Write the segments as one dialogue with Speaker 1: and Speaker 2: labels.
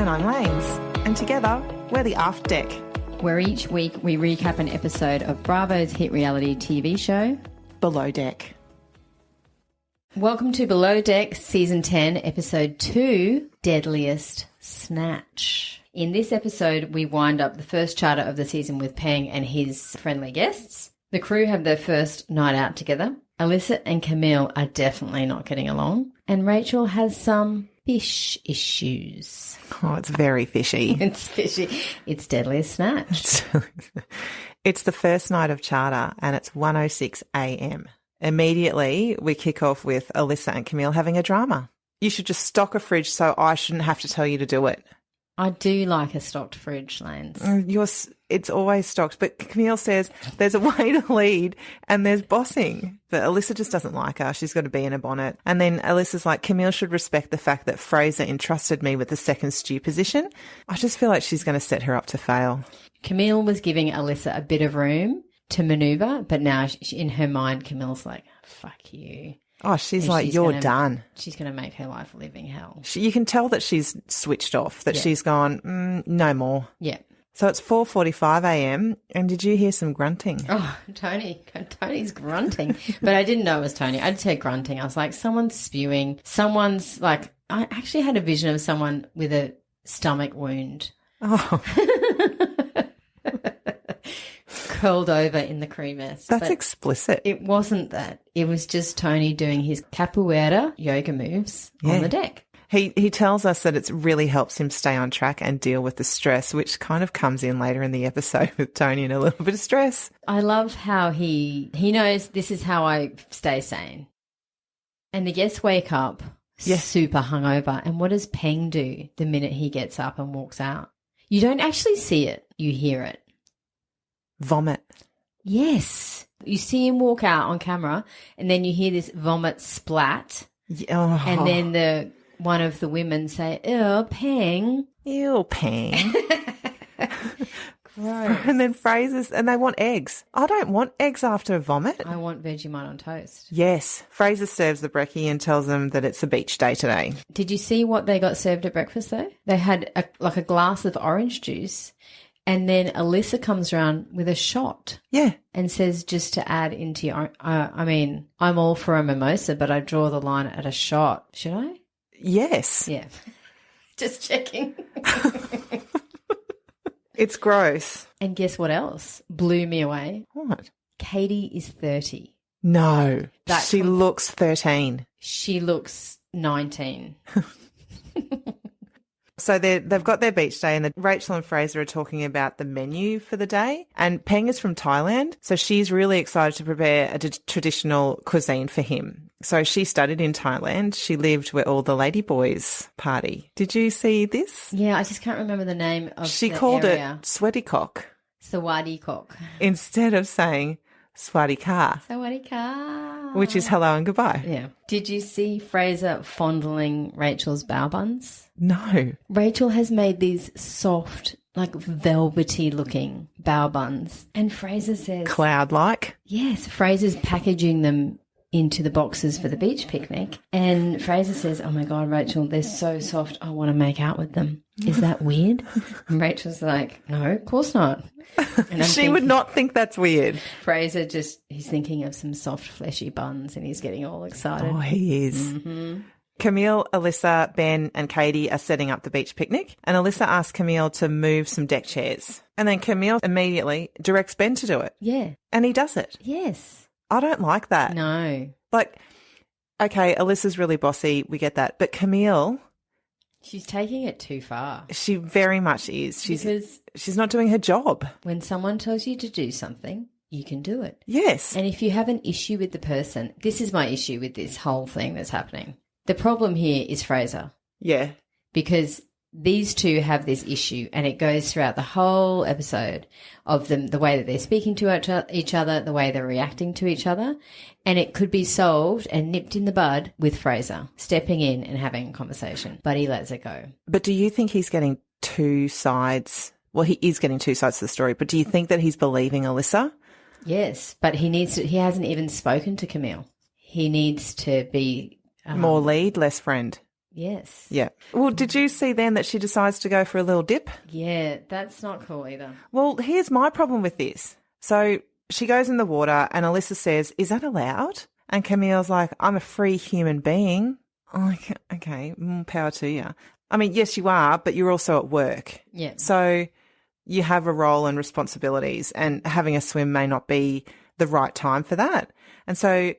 Speaker 1: And I'm Lanes. And together, we're the After Deck,
Speaker 2: where each week we recap an episode of Bravo's hit reality TV show,
Speaker 1: Below Deck.
Speaker 2: Welcome to Below Deck, Season 10, Episode 2, Deadliest, Snatch. In this episode, we wind up the first charter of the season with Peng and his friendly guests. The crew have their first night out together. Alissa and Camille are definitely not getting along. And Rachel has some fish issues.
Speaker 1: Oh, it's very fishy.
Speaker 2: It's fishy. It's Deadliest Snatch.
Speaker 1: It's the first night of charter and it's 1:06 a.m. Immediately, we kick off with Alissa and Camille having a drama. You should just stock a fridge so I shouldn't have to tell you to do it.
Speaker 2: I do like a stocked fridge, Lanes.
Speaker 1: It's always stocked. But Camille says there's a way to lead and there's bossing. But Alissa just doesn't like her. She's got to be in a bonnet. And then Alyssa's like, Camille should respect the fact that Fraser entrusted me with the second stew position. I just feel like she's going to set her up to fail.
Speaker 2: Camille was giving Alissa a bit of room to manoeuvre, but now in her mind, Camille's like, fuck you.
Speaker 1: Oh, she's like, you're done.
Speaker 2: She's going to make her life a living hell.
Speaker 1: You can tell that she's switched off, that she's gone, no more.
Speaker 2: Yeah.
Speaker 1: So it's 4:45 a.m. and did you hear some grunting?
Speaker 2: Oh, Tony's grunting. But I didn't know it was Tony. I just heard grunting. I was like, someone's spewing. Someone's like, I actually had a vision of someone with a stomach wound.
Speaker 1: Oh.
Speaker 2: Curled over in the cream mess.
Speaker 1: That's explicit.
Speaker 2: It wasn't that. It was just Tony doing his capoeira yoga moves on the deck.
Speaker 1: He tells us that it really helps him stay on track and deal with the stress, which kind of comes in later in the episode with Tony and a little bit of stress.
Speaker 2: I love how he knows this is how I stay sane. And the guests wake up super hungover. And what does Peng do the minute he gets up and walks out? You don't actually see it. You hear it.
Speaker 1: Vomit.
Speaker 2: Yes. You see him walk out on camera and then you hear this vomit splat.
Speaker 1: Oh.
Speaker 2: And then one of the women say, ew, Peng.
Speaker 1: Ew, Peng.
Speaker 2: Gross.
Speaker 1: And then Fraser's, and they want eggs. I don't want eggs after a vomit.
Speaker 2: I want Vegemite on toast.
Speaker 1: Yes. Fraser serves the brekkie and tells them that it's a beach day today.
Speaker 2: Did you see what they got served at breakfast though? They had a glass of orange juice. And then Alissa comes around with a shot.
Speaker 1: Yeah.
Speaker 2: And says just to add into your I mean, I'm all for a mimosa, but I draw the line at a shot. Should I?
Speaker 1: Yes.
Speaker 2: Yeah. Just checking.
Speaker 1: It's gross.
Speaker 2: And guess what else blew me away?
Speaker 1: What?
Speaker 2: Katie is 30.
Speaker 1: No. She looks 13.
Speaker 2: She looks 19.
Speaker 1: So they've got their beach day and Rachel and Fraser are talking about the menu for the day. And Peng is from Thailand, so she's really excited to prepare a traditional cuisine for him. So she studied in Thailand. She lived where all the ladyboys party. Did you see this?
Speaker 2: Yeah, I just can't remember the name of
Speaker 1: She
Speaker 2: the
Speaker 1: called
Speaker 2: area.
Speaker 1: it sweaty cock.
Speaker 2: Sawadi cock.
Speaker 1: Instead of saying sweaty car.
Speaker 2: Sawadi car.
Speaker 1: Which is hello and goodbye.
Speaker 2: Yeah. Did you see Fraser fondling Rachel's bow buns?
Speaker 1: No.
Speaker 2: Rachel has made these soft, like velvety looking bow buns. And Fraser says...
Speaker 1: Cloud-like?
Speaker 2: Yes. Fraser's packaging them into the boxes for the beach picnic. And Fraser says, oh my God, Rachel, they're so soft. I want to make out with them. Is that weird? And Rachel's like, no, of course not. And
Speaker 1: she would not think that's weird.
Speaker 2: Fraser he's thinking of some soft, fleshy buns and he's getting all excited.
Speaker 1: Oh, he is.
Speaker 2: Mm-hmm.
Speaker 1: Camille, Alissa, Ben and Katie are setting up the beach picnic and Alissa asks Camille to move some deck chairs. And then Camille immediately directs Ben to do it.
Speaker 2: Yeah.
Speaker 1: And he does it.
Speaker 2: Yes.
Speaker 1: I don't like that.
Speaker 2: No.
Speaker 1: Like, okay, Alyssa's really bossy. We get that. But Camille...
Speaker 2: She's taking it too far.
Speaker 1: She very much is. She's not doing her job.
Speaker 2: When someone tells you to do something, you can do it.
Speaker 1: Yes.
Speaker 2: And if you have an issue with the person, this is my issue with this whole thing that's happening. The problem here is Fraser.
Speaker 1: Yeah.
Speaker 2: Because these two have this issue and it goes throughout the whole episode of them, the way that they're speaking to each other, the way they're reacting to each other. And it could be solved and nipped in the bud with Fraser stepping in and having a conversation, but he lets it go.
Speaker 1: But do you think he's getting two sides? Well, he is getting two sides to the story, but do you think that he's believing Alissa?
Speaker 2: Yes, but he hasn't even spoken to Camille. He needs to be...
Speaker 1: more lead, less friend.
Speaker 2: Yes.
Speaker 1: Yeah. Well, did you see then that she decides to go for a little dip?
Speaker 2: Yeah, that's not cool either.
Speaker 1: Well, here's my problem with this. So she goes in the water and Alissa says, is that allowed? And Camille's like, I'm a free human being. I'm like, okay, power to you. I mean, yes, you are, but you're also at work.
Speaker 2: Yeah.
Speaker 1: So you have a role and responsibilities, and having a swim may not be the right time for that. And so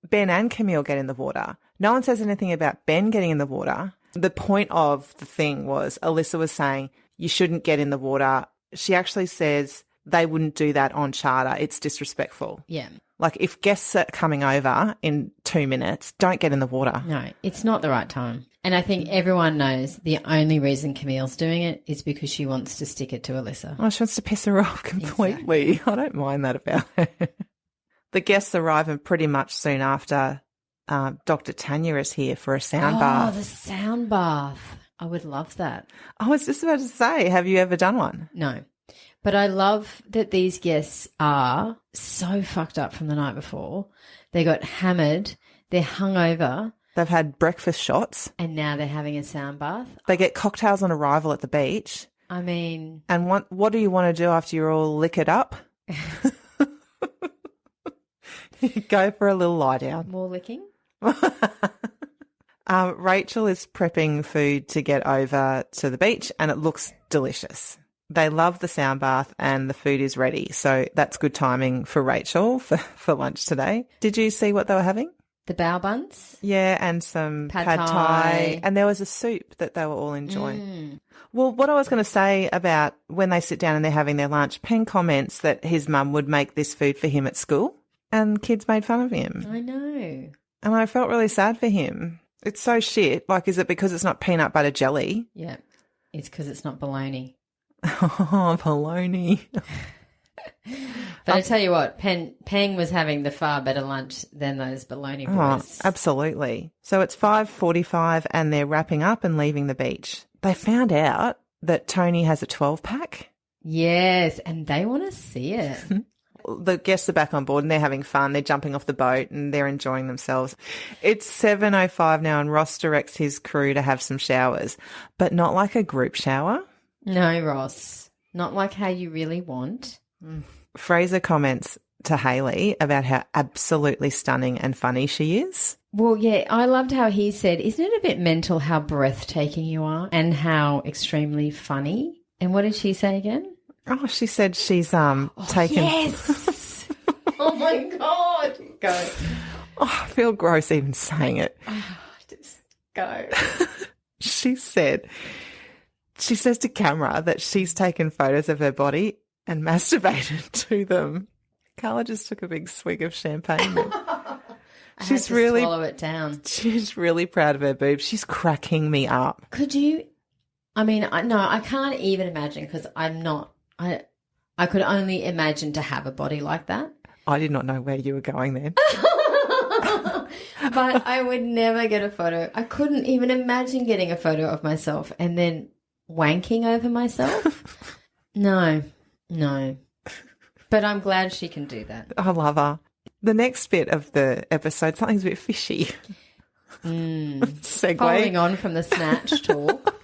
Speaker 1: Ben and Camille get in the water. No one says anything about Ben getting in the water. The point of the thing was Alissa was saying you shouldn't get in the water. She actually says they wouldn't do that on charter. It's disrespectful.
Speaker 2: Yeah.
Speaker 1: Like if guests are coming over in 2 minutes, don't get in the water.
Speaker 2: No, it's not the right time. And I think everyone knows the only reason Camille's doing it is because she wants to stick it to Alissa.
Speaker 1: Oh, she wants to piss her off completely. Exactly. I don't mind that about her. The guests arrive, and pretty much soon after, Dr. Tanya is here for a sound bath.
Speaker 2: Oh, the sound bath. I would love that.
Speaker 1: I was just about to say, have you ever done one?
Speaker 2: No. But I love that these guests are so fucked up from the night before. They got hammered. They're hungover.
Speaker 1: They've had breakfast shots.
Speaker 2: And now they're having a sound bath.
Speaker 1: They get cocktails on arrival at the beach.
Speaker 2: I mean...
Speaker 1: And what do you want to do after you're all liquored up? Go for a little lie down.
Speaker 2: More licking?
Speaker 1: Rachel is prepping food to get over to the beach, and it looks delicious. They love the sound bath and the food is ready. So that's good timing for Rachel for lunch today. Did you see what they were having?
Speaker 2: The bao buns?
Speaker 1: Yeah, and some pad thai. And there was a soup that they were all enjoying. Well, what I was going to say about when they sit down and they're having their lunch, Peng comments that his mum would make this food for him at school, and kids made fun of him.
Speaker 2: I know.
Speaker 1: And I felt really sad for him. It's so shit. Like, is it because it's not peanut butter jelly?
Speaker 2: Yeah. It's because it's not bologna.
Speaker 1: Oh, bologna.
Speaker 2: But I tell you what, Peng was having the far better lunch than those bologna boys.
Speaker 1: Oh, absolutely. So it's 5:45 and they're wrapping up and leaving the beach. They found out that Tony has a 12-pack.
Speaker 2: Yes, and they want to see it.
Speaker 1: The guests are back on board and they're having fun. They're jumping off the boat and they're enjoying themselves. It's 7:05 now and Ross directs his crew to have some showers, but not like a group shower.
Speaker 2: No, Ross. Not like how you really want.
Speaker 1: Fraser comments to Hayley about how absolutely stunning and funny she is.
Speaker 2: Well, yeah, I loved how he said, isn't it a bit mental how breathtaking you are and how extremely funny? And what did she say again?
Speaker 1: Oh, she said she's taken...
Speaker 2: Yes! Oh, my God. Go.
Speaker 1: Oh, I feel gross even saying it.
Speaker 2: Oh, just go.
Speaker 1: She says to camera that she's taken photos of her body and masturbated to them. Carla just took a big swig of champagne.
Speaker 2: She's really swallow it down.
Speaker 1: She's really proud of her boobs. She's cracking me up.
Speaker 2: Could you? I mean, no, I can't even imagine because I'm not. I could only imagine to have a body like that.
Speaker 1: I did not know where you were going then.
Speaker 2: But I would never get a photo. I couldn't even imagine getting a photo of myself and then wanking over myself. No. But I'm glad she can do that.
Speaker 1: I love her. The next bit of the episode, something's a bit fishy. Segue.
Speaker 2: Following on from the Snatch talk.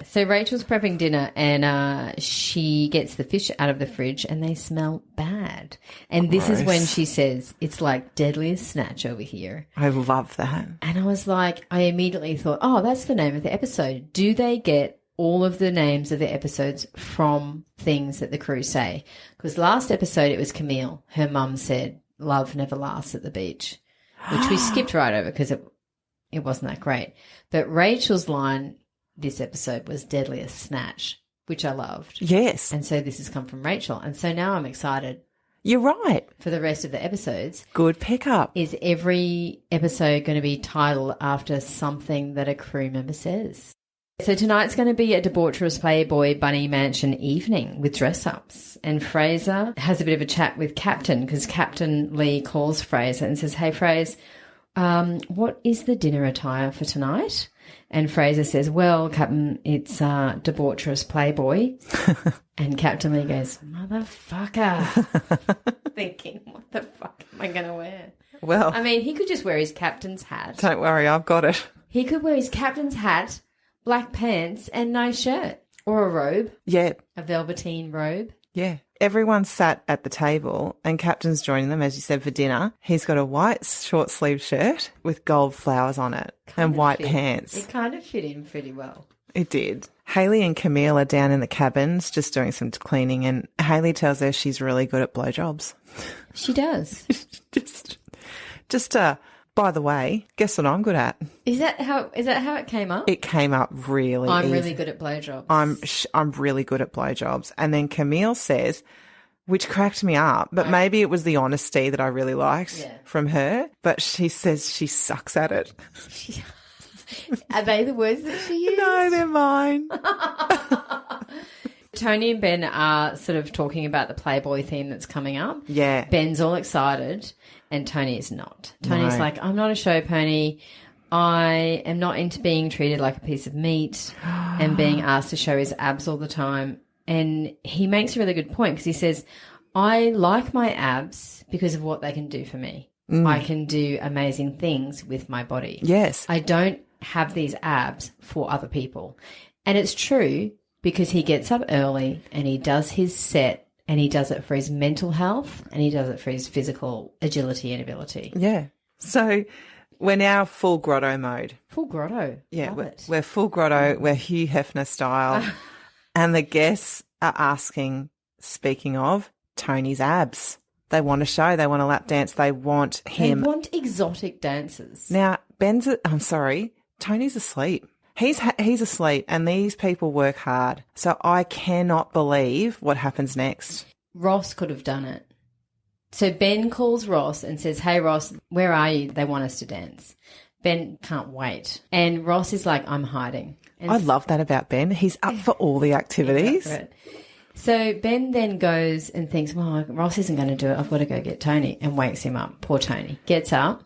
Speaker 2: So Rachel's prepping dinner and she gets the fish out of the fridge and they smell bad. And this is when she says, it's like Deadliest Snatch over here.
Speaker 1: I love that.
Speaker 2: And I was like, I immediately thought, oh, that's the name of the episode. Do they get all of the names of the episodes from things that the crew say? Because last episode it was Camille. Her mum said, love never lasts at the beach, which we skipped right over because it wasn't that great. But Rachel's line this episode was Deadliest Snatch, which I loved.
Speaker 1: Yes.
Speaker 2: And so this has come from Rachel. And so now I'm excited.
Speaker 1: You're right.
Speaker 2: For the rest of the episodes.
Speaker 1: Good pickup.
Speaker 2: Is every episode going to be titled after something that a crew member says? So tonight's going to be a debaucherous Playboy Bunny Mansion evening with dress-ups. And Fraser has a bit of a chat with Captain because Captain Lee calls Fraser and says, hey, Fraser, what is the dinner attire for tonight? And Fraser says, well, Captain, it's debaucherous Playboy. And Captain Lee goes, motherfucker. Thinking, what the fuck am I going to wear?
Speaker 1: Well,
Speaker 2: I mean, he could just wear his captain's hat.
Speaker 1: Don't worry, I've got it.
Speaker 2: He could wear his captain's hat, black pants, and nice shirt. Or a robe.
Speaker 1: Yeah.
Speaker 2: A velveteen robe.
Speaker 1: Yeah. Everyone sat at the table and Captain's joining them, as you said, for dinner. He's got a white short-sleeved shirt with gold flowers on it and white pants.
Speaker 2: It kind of fit him pretty well.
Speaker 1: It did. Haley and Camille are down in the cabins just doing some cleaning, and Haley tells her she's really good at blowjobs.
Speaker 2: She does.
Speaker 1: just by the way, guess what I'm good at?
Speaker 2: Is that how it came up?
Speaker 1: It came up really
Speaker 2: I'm
Speaker 1: easy.
Speaker 2: really good at blowjobs.
Speaker 1: I'm really good at blowjobs. And then Camille says, which cracked me up, but maybe it was the honesty that I really liked from her, but she says she sucks at it.
Speaker 2: Are they the words that she used?
Speaker 1: No, they're mine.
Speaker 2: Tony and Ben are sort of talking about the Playboy theme that's coming up.
Speaker 1: Yeah.
Speaker 2: Ben's all excited and Tony is not. Tony's like, I'm not a show pony. I am not into being treated like a piece of meat and being asked to show his abs all the time. And he makes a really good point because he says, I like my abs because of what they can do for me. I can do amazing things with my body.
Speaker 1: Yes.
Speaker 2: I don't have these abs for other people. And it's true because he gets up early and he does his set and he does it for his mental health and he does it for his physical agility and ability.
Speaker 1: Yeah. So we're now full grotto mode.
Speaker 2: Full grotto.
Speaker 1: Yeah,
Speaker 2: Love it.
Speaker 1: we're full grotto. We're Hugh Hefner style. And the guests are asking, speaking of, Tony's abs. They want a show. They want a lap dance. They want him.
Speaker 2: They want exotic dancers.
Speaker 1: Now, Tony's asleep. He's asleep and these people work hard. So I cannot believe what happens next.
Speaker 2: Ross could have done it. So Ben calls Ross and says, hey, Ross, where are you? They want us to dance. Ben can't wait. And Ross is like, I'm hiding. And
Speaker 1: I love that about Ben. He's up for all the activities.
Speaker 2: So Ben then goes and thinks, well, Ross isn't going to do it. I've got to go get Tony, and wakes him up. Poor Tony. Gets up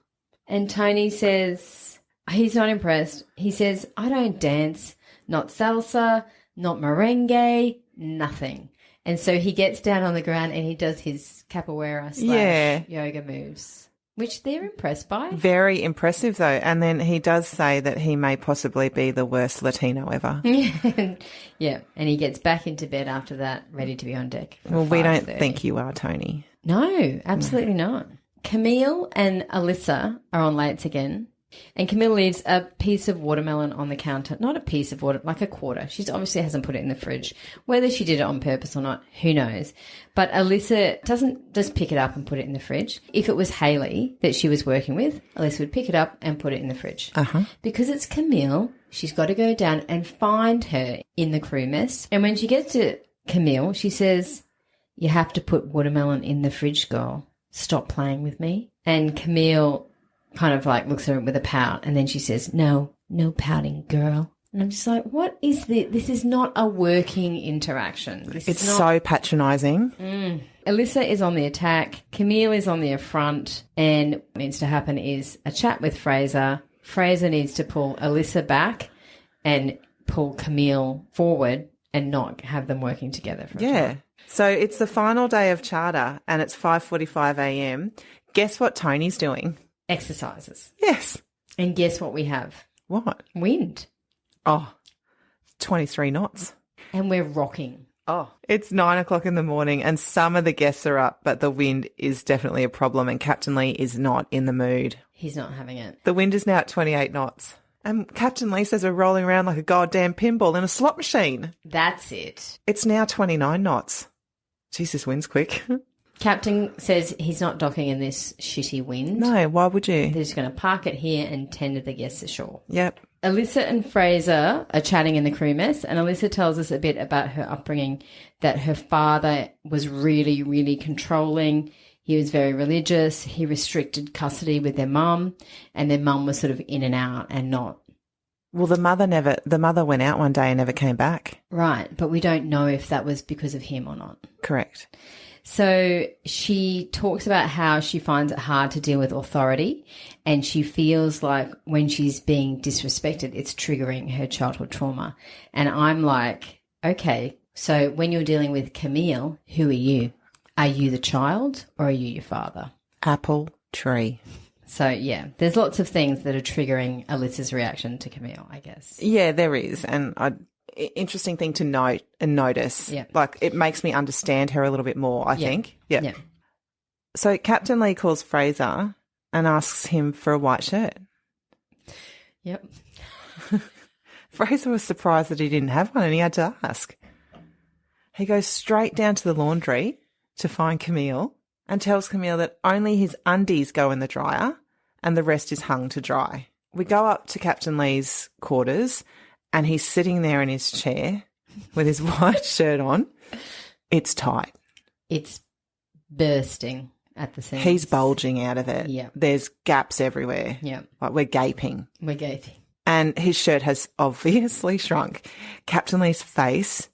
Speaker 2: and Tony says he's not impressed. He says, I don't dance, not salsa, not merengue, nothing. And so he gets down on the ground and he does his capoeira / yoga moves, which they're impressed by.
Speaker 1: Very impressive, though. And then he does say that he may possibly be the worst Latino ever.
Speaker 2: Yeah. And he gets back into bed after that, ready to be on deck.
Speaker 1: Well, we don't think you are, Tony.
Speaker 2: No, absolutely not. Camille and Alissa are on lates again. And Camille leaves a piece of watermelon on the counter. Not a piece of water, like a quarter. She obviously hasn't put it in the fridge. Whether she did it on purpose or not, who knows. But Alissa doesn't just pick it up and put it in the fridge. If it was Haley that she was working with, Alissa would pick it up and put it in the fridge. Because it's Camille, she's got to go down and find her in the crew mess. And when she gets to Camille, she says, you have to put watermelon in the fridge, girl. Stop playing with me. And Camille kind of like looks at her with a pout, and then she says, no pouting, girl. And I'm just like, what is this? This is not a working interaction.
Speaker 1: It's so patronising.
Speaker 2: Alissa is on the attack. Camille is on the affront. And what needs to happen is a chat with Fraser. Fraser needs to pull Alissa back and pull Camille forward and not have them working together. For a time.
Speaker 1: So it's the final day of charter and it's 5:45 a.m. Guess what Tony's doing?
Speaker 2: Exercises.
Speaker 1: Yes.
Speaker 2: And guess what we have?
Speaker 1: What?
Speaker 2: Wind.
Speaker 1: Oh, 23 knots.
Speaker 2: And we're rocking.
Speaker 1: Oh, it's 9 o'clock in the morning and some of the guests are up, but the wind is definitely a problem and Captain Lee is not in the mood.
Speaker 2: He's not having it.
Speaker 1: The wind is now at 28 knots. And Captain Lee says we're rolling around like a goddamn pinball in a slot machine.
Speaker 2: That's it.
Speaker 1: It's now 29 knots. Jeez, this wind's quick.
Speaker 2: Captain says he's not docking in this shitty wind.
Speaker 1: No, why would you?
Speaker 2: They're just going to park it here and tend to the guests ashore.
Speaker 1: Yep.
Speaker 2: Alissa and Fraser are chatting in the crew mess, and Alissa tells us a bit about her upbringing, that her father was really, really controlling. He was very religious. He restricted custody with their mum, and their mum was sort of in and out and not.
Speaker 1: Well, the mother went out one day and never came back.
Speaker 2: Right, but we don't know if that was because of him or not.
Speaker 1: Correct.
Speaker 2: So she talks about how she finds it hard to deal with authority and she feels like when she's being disrespected, it's triggering her childhood trauma. And I'm like, okay, so when you're dealing with Camille, who are you? Are you the child or are you your father?
Speaker 1: Apple tree.
Speaker 2: So, yeah, there's lots of things that are triggering Alyssa's reaction to Camille, I guess.
Speaker 1: Yeah, there is. And interesting thing to note and notice.
Speaker 2: Yeah.
Speaker 1: Like, it makes me understand her a little bit more, I think. Yeah. So Captain Lee calls Fraser and asks him for a white shirt.
Speaker 2: Yep.
Speaker 1: Fraser was surprised that he didn't have one and he had to ask. He goes straight down to the laundry to find Camille and tells Camille that only his undies go in the dryer and the rest is hung to dry. We go up to Captain Lee's quarters and he's sitting there in his chair with his white shirt on. It's tight.
Speaker 2: It's bursting at the seams.
Speaker 1: He's bulging out of it.
Speaker 2: Yeah.
Speaker 1: There's gaps everywhere.
Speaker 2: Yeah.
Speaker 1: Like we're gaping.
Speaker 2: We're gaping.
Speaker 1: And his shirt has obviously shrunk. Captain Lee's face,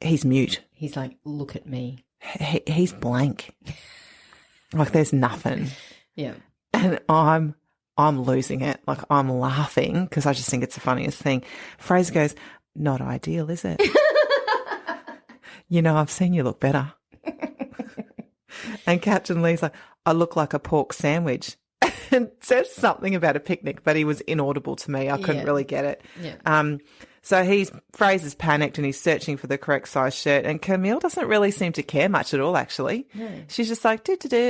Speaker 1: he's mute.
Speaker 2: He's like, look at me.
Speaker 1: He's blank. Like there's nothing.
Speaker 2: Yeah.
Speaker 1: And I'm losing it. Like I'm laughing because I just think it's the funniest thing. Fraser goes, not ideal, is it? You know, I've seen you look better. And Captain Lee's like, I look like a pork sandwich. And says something about a picnic, but he was inaudible to me. I couldn't really get it.
Speaker 2: Yeah.
Speaker 1: So Fraser's panicked and he's searching for the correct size shirt, and Camille doesn't really seem to care much at all, actually.
Speaker 2: No.
Speaker 1: She's just like,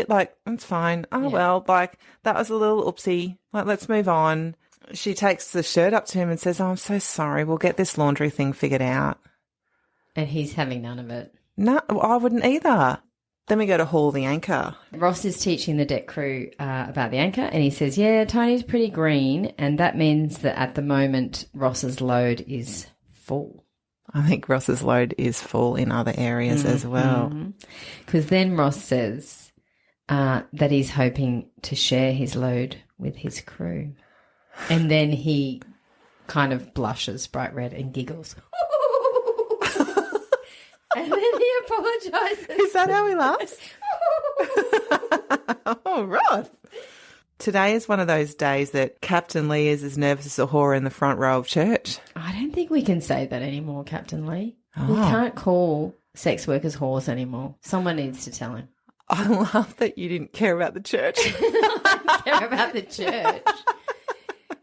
Speaker 1: like, it's fine. Oh,
Speaker 2: Yeah.
Speaker 1: well, like, that was a little oopsie. Like, let's move on. She takes the shirt up to him and says, oh, I'm so sorry. We'll get this laundry thing figured out.
Speaker 2: And he's having none of it.
Speaker 1: No, I wouldn't either. Then we go to haul the anchor.
Speaker 2: Ross is teaching the deck crew about the anchor, and he says, yeah, Tony's pretty green, and that means that at the moment Ross's load is full.
Speaker 1: I think Ross's load is full in other areas as well.
Speaker 2: Because then Ross says that he's hoping to share his load with his crew. And then he kind of blushes bright red and giggles. And then he apologises.
Speaker 1: Is that how he laughs? Oh, Ross. Today is one of those days that Captain Lee is as nervous as a whore in the front row of church.
Speaker 2: I don't think we can say that anymore, Captain Lee. We
Speaker 1: Oh.
Speaker 2: can't call sex workers whores anymore. Someone needs to tell him.
Speaker 1: I love that you didn't care about the church.
Speaker 2: I don't care about the church.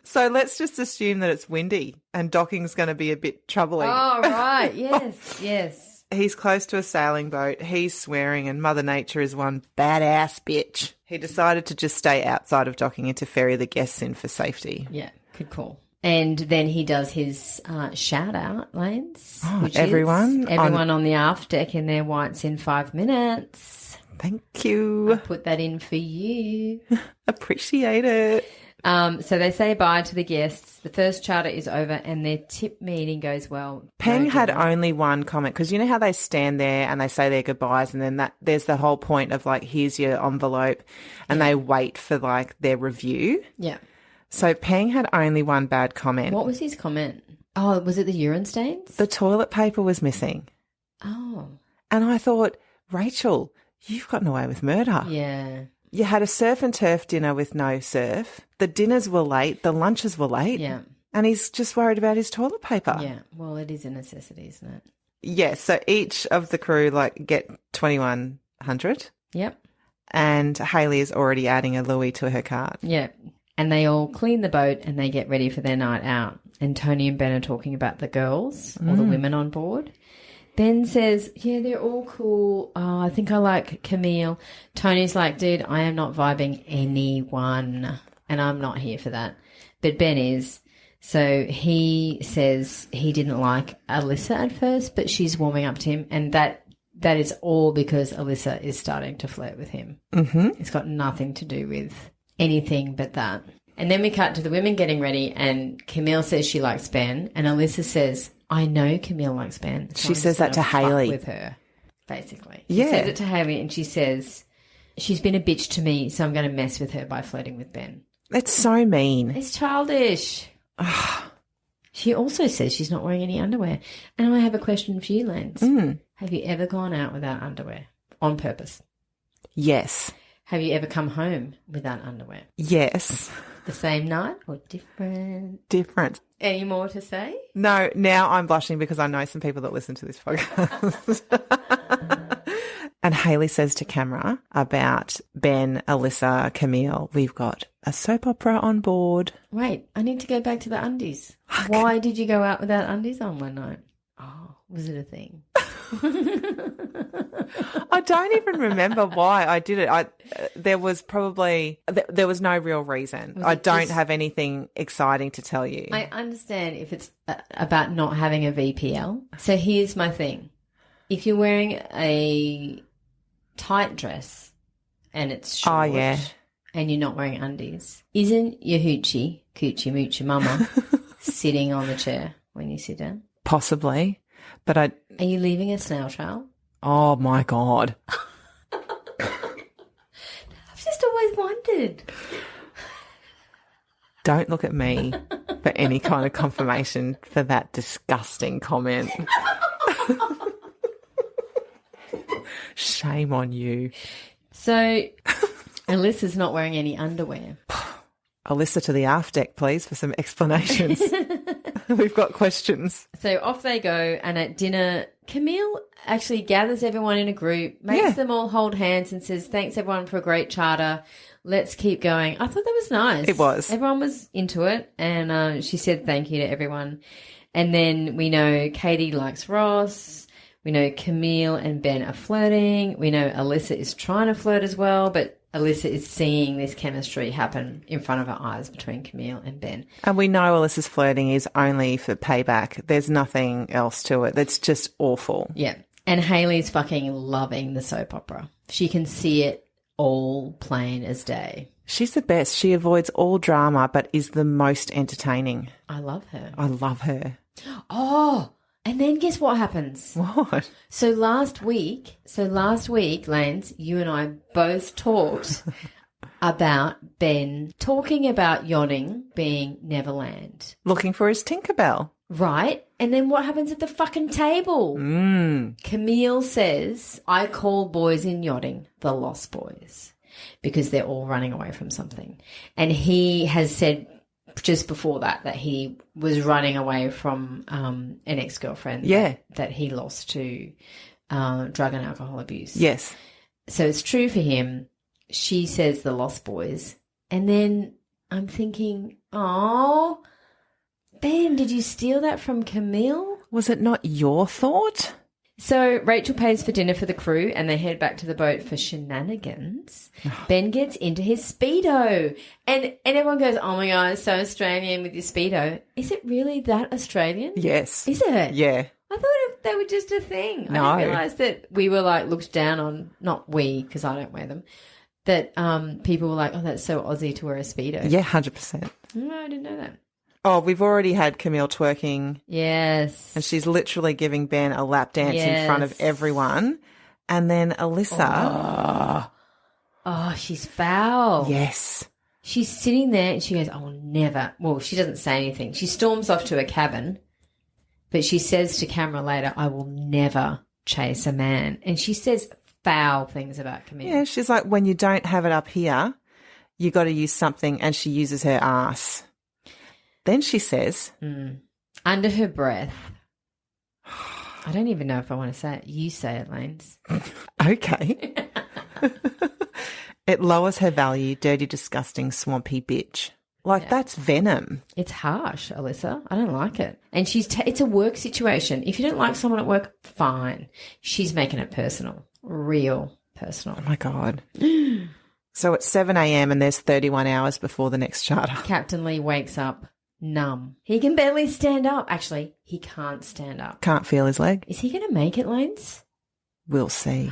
Speaker 1: So let's just assume that it's windy and docking's going to be a bit troubling.
Speaker 2: Oh, right. Yes, yes.
Speaker 1: He's close to a sailing boat. He's swearing and Mother Nature is one badass bitch. He decided to just stay outside of docking and to ferry the guests in for safety.
Speaker 2: Yeah, good call. And then he does his shout-out lanes. Which
Speaker 1: everyone
Speaker 2: is everyone on the aft deck in their whites in 5 minutes.
Speaker 1: Thank you.
Speaker 2: Put that in for you.
Speaker 1: Appreciate it.
Speaker 2: So they say bye to the guests. The first charter is over and their tip meeting goes well.
Speaker 1: Peng had only one comment because you know how they stand there and they say their goodbyes and then there's the whole point of like, here's your envelope and they wait for like their review.
Speaker 2: Yeah.
Speaker 1: So Peng had only one bad comment.
Speaker 2: What was his comment? Oh, was it the urine stains?
Speaker 1: The toilet paper was missing.
Speaker 2: Oh.
Speaker 1: And I thought, Rachel, you've gotten away with murder.
Speaker 2: Yeah.
Speaker 1: You had a surf and turf dinner with no surf. The dinners were late. The lunches were late.
Speaker 2: Yeah.
Speaker 1: And he's just worried about his toilet paper.
Speaker 2: Yeah. Well, it is a necessity, isn't it?
Speaker 1: Yes. So each of the crew get 2,100.
Speaker 2: Yep.
Speaker 1: And Hayley is already adding a Louis to her card.
Speaker 2: Yeah. And they all clean the boat and they get ready for their night out. And Tony and Ben are talking about the girls or the women on board. Ben says, yeah, they're all cool. Oh, I think I like Camille. Tony's like, dude, I am not vibing anyone. And I'm not here for that. But Ben is. So he says he didn't like Alissa at first, but she's warming up to him. And that is all because Alissa is starting to flirt with him. Mm-hmm. It's got nothing to do with anything but that. And then we cut to the women getting ready and Camille says she likes Ben and Alissa says, I know Camille likes Ben. So
Speaker 1: she says that to Hayley.
Speaker 2: With her, basically.
Speaker 1: Yeah.
Speaker 2: She says it to Hayley and she says, she's been a bitch to me, so I'm going to mess with her by flirting with Ben.
Speaker 1: It's so mean.
Speaker 2: It's childish. She also says she's not wearing any underwear. And I have a question for you, Lance. Have you ever gone out without underwear on purpose?
Speaker 1: Yes.
Speaker 2: Have you ever come home without underwear?
Speaker 1: Yes.
Speaker 2: The same night or different?
Speaker 1: Different.
Speaker 2: Any more to say?
Speaker 1: No, now I'm blushing because I know some people that listen to this podcast. And Hayley says to camera about Ben, Alissa, Camille, we've got a soap opera on board.
Speaker 2: Wait, I need to go back to the undies. Why did you go out without undies on one night? Oh, was it a thing?
Speaker 1: I don't even remember why I did it. There was no real reason. I don't have anything exciting to tell you.
Speaker 2: I understand if it's about not having a VPL. So here's my thing. If you're wearing a tight dress and it's short and you're not wearing undies, isn't your coochie moochie mama sitting on the chair when you sit down?
Speaker 1: Possibly. But Are
Speaker 2: you leaving a snail trail?
Speaker 1: Oh, my God.
Speaker 2: I've just always wondered.
Speaker 1: Don't look at me for any kind of confirmation for that disgusting comment. Shame on you.
Speaker 2: So, Alyssa's not wearing any underwear.
Speaker 1: Alyssa to the aft deck, please, for some explanations. We've got questions.
Speaker 2: So off they go, and at dinner, Camille actually gathers everyone in a group, makes them all hold hands and says, thanks everyone for a great charter. Let's keep going. I thought that was nice.
Speaker 1: It was.
Speaker 2: Everyone was into it, and she said thank you to everyone. And then we know Katie likes Ross. We know Camille and Ben are flirting. We know Alissa is trying to flirt as well, but Alissa is seeing this chemistry happen in front of her eyes between Camille and Ben.
Speaker 1: And we know Alyssa's flirting is only for payback. There's nothing else to it. That's just awful.
Speaker 2: Yeah. And Hayley's fucking loving the soap opera. She can see it all plain as day.
Speaker 1: She's the best. She avoids all drama but is the most entertaining.
Speaker 2: I love her.
Speaker 1: I love her.
Speaker 2: Oh, and then guess what happens?
Speaker 1: What?
Speaker 2: So last week, Lance, you and I both talked about Ben talking about yachting being Neverland.
Speaker 1: Looking for his Tinkerbell.
Speaker 2: Right. And then what happens at the fucking table? Camille says, I call boys in yachting the lost boys because they're all running away from something. And he has said just before that he was running away from an ex-girlfriend that he lost to drug and alcohol abuse.
Speaker 1: Yes.
Speaker 2: So it's true for him. She says the lost boys. And then I'm thinking, oh, Ben, did you steal that from Camille?
Speaker 1: Was it not your thought?
Speaker 2: So Rachel pays for dinner for the crew and they head back to the boat for shenanigans. Ben gets into his Speedo and everyone goes, oh my God, it's so Australian with your Speedo. Is it really that Australian?
Speaker 1: Yes.
Speaker 2: Is it?
Speaker 1: Yeah.
Speaker 2: I thought they were just a thing.
Speaker 1: No.
Speaker 2: I didn't realise that we were like looked down on, not we because I don't wear them, that people were like, oh, that's so Aussie to wear a Speedo.
Speaker 1: Yeah, 100%.
Speaker 2: No, I didn't know that.
Speaker 1: Oh, we've already had Camille twerking.
Speaker 2: Yes.
Speaker 1: And she's literally giving Ben a lap dance in front of everyone. And then Alissa.
Speaker 2: Oh, she's foul.
Speaker 1: Yes.
Speaker 2: She's sitting there and she goes, I will never. Well, she doesn't say anything. She storms off to her cabin, but she says to camera later, I will never chase a man. And she says foul things about Camille.
Speaker 1: Yeah, she's like, when you don't have it up here, you got to use something, and she uses her ass. Then she says,
Speaker 2: under her breath, I don't even know if I want to say it. You say it, Lanes.
Speaker 1: Okay. It lowers her value, dirty, disgusting, swampy bitch. Like, that's venom.
Speaker 2: It's harsh, Alissa. I don't like it. And it's a work situation. If you don't like someone at work, fine. She's making it personal. Real personal.
Speaker 1: Oh, my God. So it's 7 a.m. and there's 31 hours before the next charter.
Speaker 2: Captain Lee wakes up numb. He can barely stand up. Actually, he can't stand up.
Speaker 1: Can't feel his leg.
Speaker 2: Is he going to make it, Lanes?
Speaker 1: We'll see.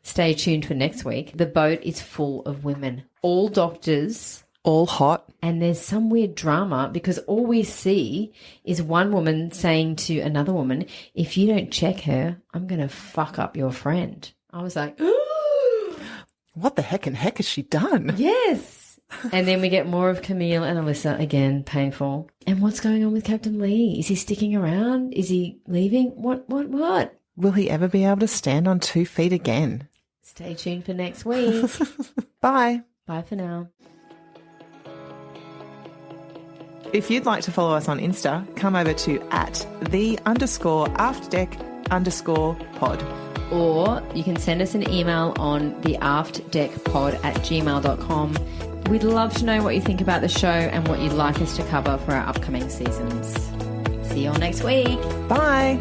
Speaker 2: Stay tuned for next week. The boat is full of women, all doctors.
Speaker 1: All hot.
Speaker 2: And there's some weird drama because all we see is one woman saying to another woman, if you don't check her, I'm going to fuck up your friend. I was like,
Speaker 1: what the heck has she done?
Speaker 2: Yes. And then we get more of Camille and Alissa, again, painful. And what's going on with Captain Lee? Is he sticking around? Is he leaving? What?
Speaker 1: Will he ever be able to stand on 2 feet again?
Speaker 2: Stay tuned for next week.
Speaker 1: Bye.
Speaker 2: Bye for now.
Speaker 1: If you'd like to follow us on Insta, come over to @the_afterdeck_pod.
Speaker 2: or you can send us an email on theaftdeckpod@gmail.com. We'd love to know what you think about the show and what you'd like us to cover for our upcoming seasons. See you all next week.
Speaker 1: Bye.